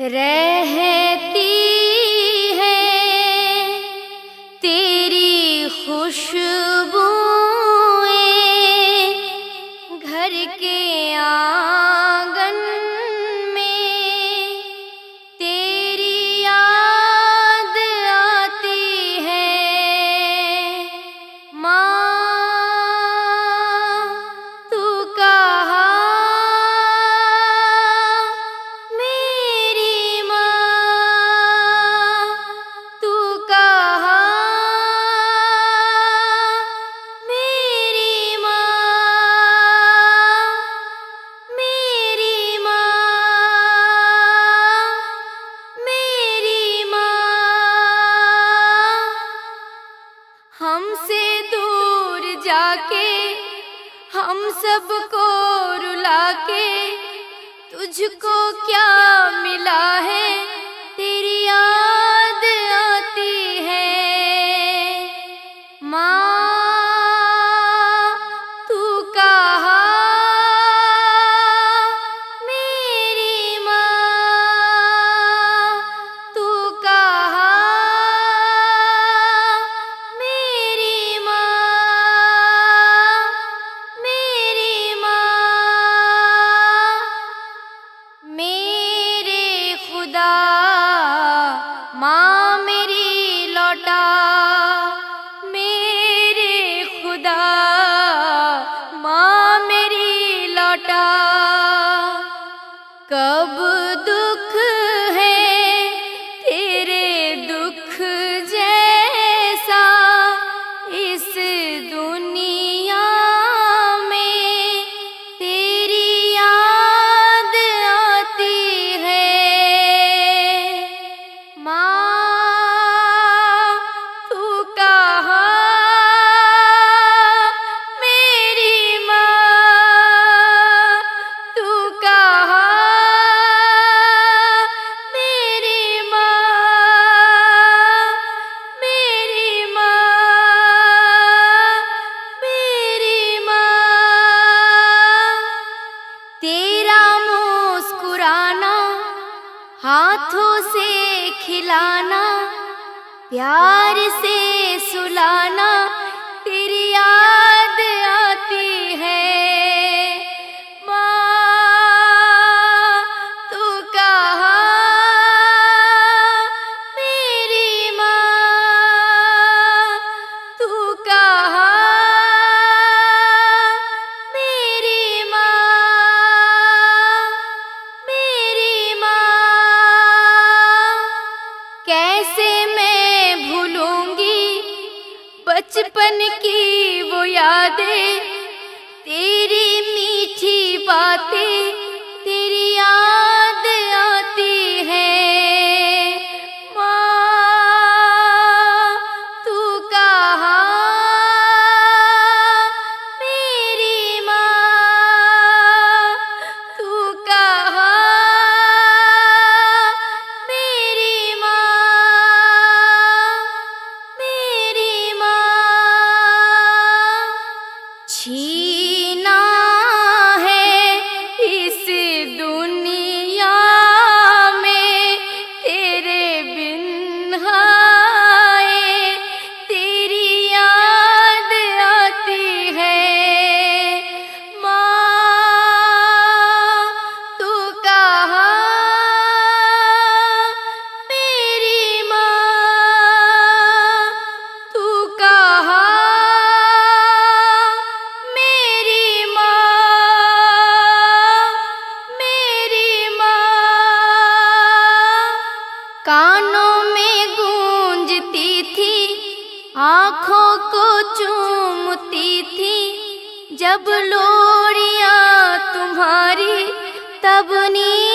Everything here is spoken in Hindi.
रहती है तेरी खुशबुएं घर के आंगन में, तेरी याद आती है माँ। तू कहाँ मेरी माँ, तू कहाँ मेरी माँ, मेरी माँ, मेरी माँ। हमसे दूर जाके हम सबको रुला के तुझको क्या मिला है, तेरी याद आती है माँ। तू कहाँ मेरी माँ, तू कहाँ मेरी माँ, मेरी माँ। मेरे खुदा माँ मेरी लौटा, मेरे खुदा माँ मेरी लौटा। कब दुख है तेरे दुख जैसा इस दुनिया में, तेरी याद आती है माँ। तू कहाँ मेरी माँ, तू कहाँ मेरी माँ, मेरी माँ, मेरी माँ। तेरा मुस्कुराना, हाथों से खिलाना, प्यार से सुलाना, तेरी याद आती है माँ। तू कहाँ मेरी माँ, तू कहाँ मेरी माँ, मेरी माँ। कैसे मैं भूलूंगी बचपन की वो यादें, तेरी मीठी बातें, तेरी याद आती है माँ। तू कहाँ मेरी माँ, तू कहाँ मेरी माँ, मेरी माँ। छीना है इस दुनिया में तेरे बिन हाय, तेरी याद आती है माँ। तू कहाँ मेरी माँ, तू कहाँ मेरी माँ, मेरी माँ। कानों में गूंजती थी, आँखों को चूमती थी, जब लोरियां तुम्हारी तब नींद